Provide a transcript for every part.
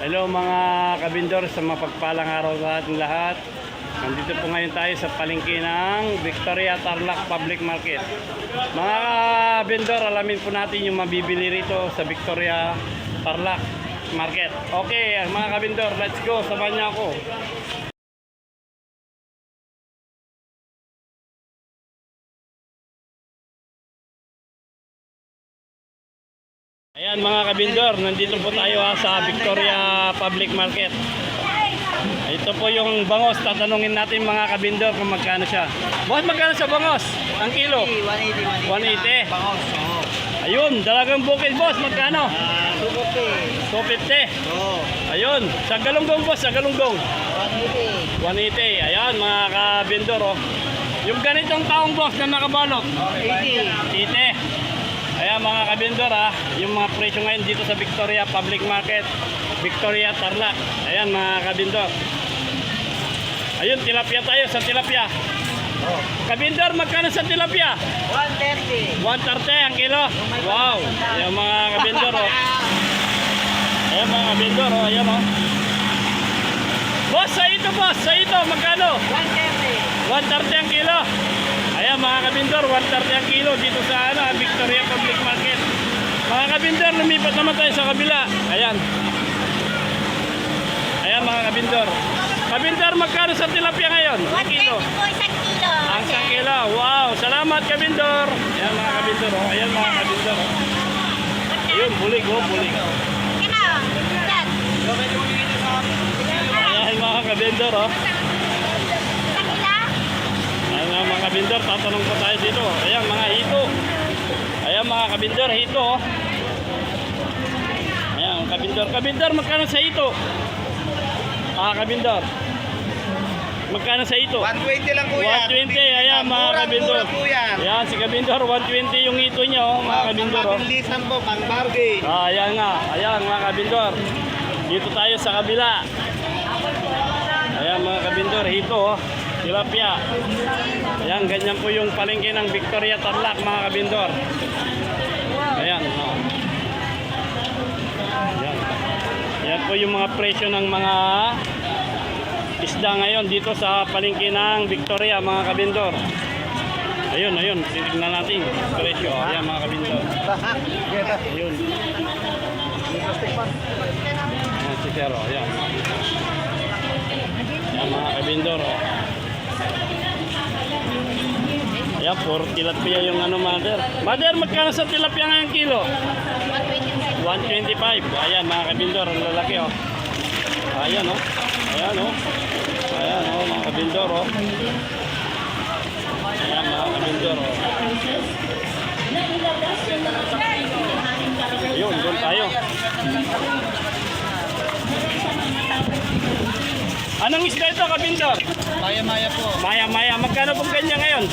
Hello mga kabindor, sa mapagpalang araw sa ating lahat. Nandito po ngayon tayo sa palengke ng Victoria Tarlac Public Market. Mga kabindor, alamin po natin yung mabibili rito sa Victoria Tarlac Market. Okay mga kabindor, let's go, samahan niyo ako. Ayan mga kabindor, nandito po tayo sa Victoria Public Market. Ito po yung bangos, tatanungin natin mga kabindor kung magkano siya. Boss, magkano sa bangos? Ang kilo? 180. Bangos, oo. Ayun, dalagang bukid boss, magkano? 250. 250. Oo. Ayun, sa galunggong boss, sa galunggong. 180. 180. Ayan mga kabindor oh. Yung ganitong taong boss na nakabalot. 80. 80. Ayan mga kabindor yung mga presyo ngayon dito sa Victoria Public Market, Victoria Tarlac. Ayan mga kabindor. Ayun, tilapia tayo sa tilapia. Oh. Kabindor, magkano sa tilapia? 130. 130 ang kilo. Wow. Ayan mga kabindor oh. Ayan mga kabindor oh. Ayan oh. Boss, sa ito magkano? 130. 130 ang kilo. Ayan mga kabindor, 130 ang kilo dito sa Victoria Public Market. Mga kabindor, lumipat naman tayo sa kabila. Ayan. Ayan mga kabindor. Kabindor, magkano sa tilapia ngayon? 120 po isang kilo. Ang 1 kilo. Wow, salamat kabindor. Ayan mga kabindor. Oh. Ayan mga kabindor. Oh. Ayun, bulig oh, bulig. Kano? Yan. Ayan mga kabindor oh. Isang kilo? Ayan mga kabindor, tatanong po tayo dito. Ayan mga hito. Ayan mga kabindor, hito oh. Ayan kabindor. Kabindor, magkano sa hito? Kabindor. Magkano sa hito? 120 lang po yan. 120, ayan mga kabindor. Murang-mura po yan. Ayan si kabindor, 120 yung hito niya oh, mga kabindor oh. Pang-bilisan po, pang-bargain. Ayan nga, ayan mga kabindor. Dito tayo sa kabila. Ayan mga kabindor, hito oh. Tilapia. Ayan, ganyan po yung palengke ng Victoria Tarlac mga kabindor. Ayan oh. Ayan. Ayan po yung mga presyo ng mga isda ngayon dito sa palengke ng Victoria mga kabindor. Ayun, ayun, titignan natin presyo. Ayan mga kabindor. Ayun. Ayan si Sero, ayan. Ayan mga kabindor. Ayan, puro tilapia yung mother. Mother, magkano sa tilapia ngayong kilo? 125. Ayan mga kabindor, ang lalaki oh. Ayan oh. Ayan oh. Ayan oh mga kabindor oh. Ayan mga kabindor oh. Ayun, doon tayo. Anong isda ito kabindor? Maya-maya po. Maya-maya. Magkano po ganyan ngayon?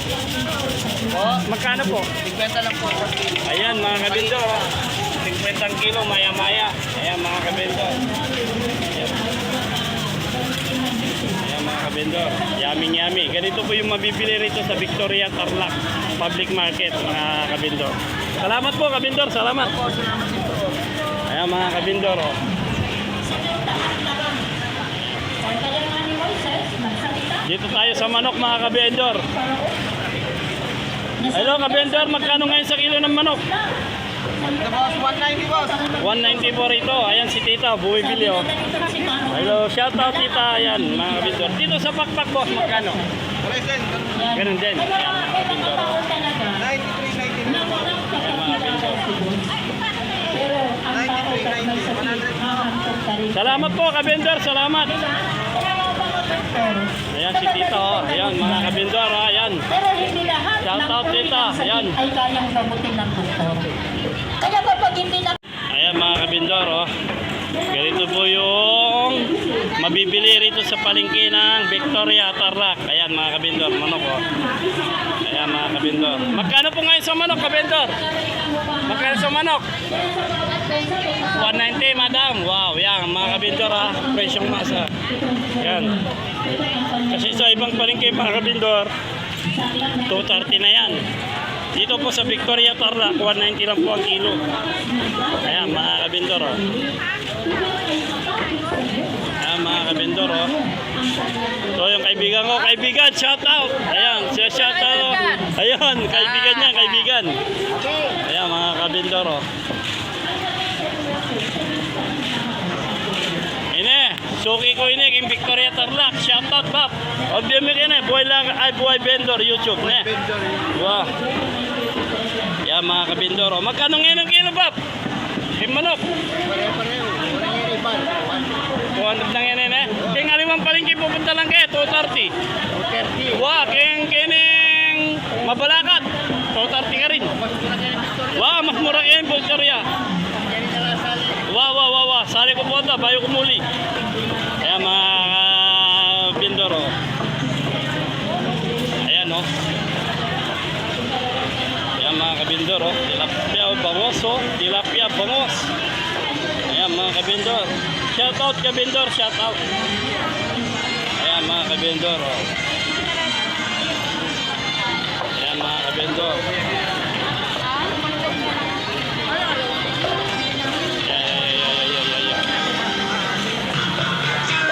Po? Magkano po? 50 lang po. Ayan mga kabindor oh. 50 ang kilo, maya-maya. Ayan mga kabindor. Ayan mga kabindor. Yummy-yummy. Ganito po yung mabibili rito sa Victoria Tarlac Public Market mga kabindor. Salamat po kabindor. Salamat. Ayan mga kabindor oh. Dito tayo sa manok mga kabindor. Hello kabindor, magkano ngayon sa kilo ng manok? Boss, 190 boss. 190 po rito. Ayan si tita, buwibili oh. Hello, shout out tita. Ayan mga kabindor. Dito sa pakpak boss, magkano? Present. Ganun din. Ayan mga kabindor. 93, 90. Ayan mga kabindor. 93, 90. 100. Salamat po kabindor, salamat. Ayan si tita oh. Ayan mga kabindor oh. Ayan. Pero hindi lahat Shout ng out, tita. sakit Ayan. ay kayang gamutin ng doktor. Kaya kapag hindi na... Ayan mga kabindor oh. Ganito po yung mabibili rito sa palengke ng Victoria Tarlac. Ayan mga kabindor, manok oh. Ayan mga kabindor. Magkano po ngayon sa manok kabindor? Magkano sa manok? 190 madam. Wow, yan mga kabindor ha. Presyong masa. Yan. Kasi sa ibang palengke mga kabindor, 230 na yan. Dito po sa Victoria Tarlac, 190 lang po ang kilo. Ayan mga kabindor oh. So yung kaibigan ko, kaibigan, shout out. Ayan, siya shout out. Ayun, kaibigan niya, kaibigan. Ayan mga kabindor. Oh. Ine, suki ko ini king Victoria Tarlac. Shout out bab. Obviamente kene, buhay lang ay buhay vendor YouTube ne. Wah. Ayan mga kabindor. Oh. Magkano ngayon ang kilo bab? Kim manok. Pare-pareho. Walang yung iba. 200 lang yan eh. Kaya nga limang palengke pupunta lang kayo, 230. 230. Wah, kaya kining mabalakat, 230 ka rin. Mas mura kayo ng Victoria. Wah, mas mura kayo yung Victoria. Yan yung nalasali. Wah. Sali ko po ito, bayo kumuli. Kaya mga bindor, oh. Ayan, oh. Ayan mga kabindor, oh. Tilapia bangos, oh. Tilapia bangos. Ayan mga kabindor. Shout out kabindor, shout out. Ayan mga kabindor. Oh. Ayan mga kabindor.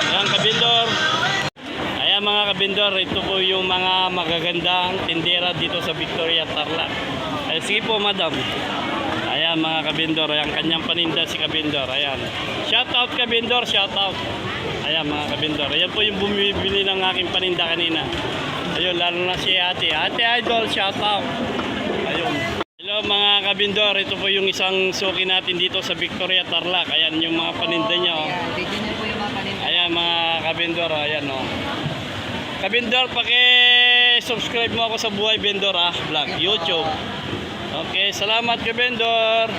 Ayan kabindor. Ayan mga kabindor, ito po yung mga magagandang tindera dito sa Victoria Tarlac. Ay, sige po madam. Ayan mga kabindor, ayan kanyang paninda si kabindor. Ayan. Shout out kabindor, shout out. Ayan mga kabindor. Ayan po yung bumibili ng aking paninda kanina. Ayun, lalo na si ate. Ate Idol, shout out. Ayun. Hello mga kabindor, ito po yung isang suki natin dito sa Victoria Tarlac. Ayan yung mga paninda niya. Oh. Ayan mga kabindor, ayan oh. Kabindor, paki-subscribe mo ako sa Buhay Vendor vlog, YouTube. Okay, salamat kabindor.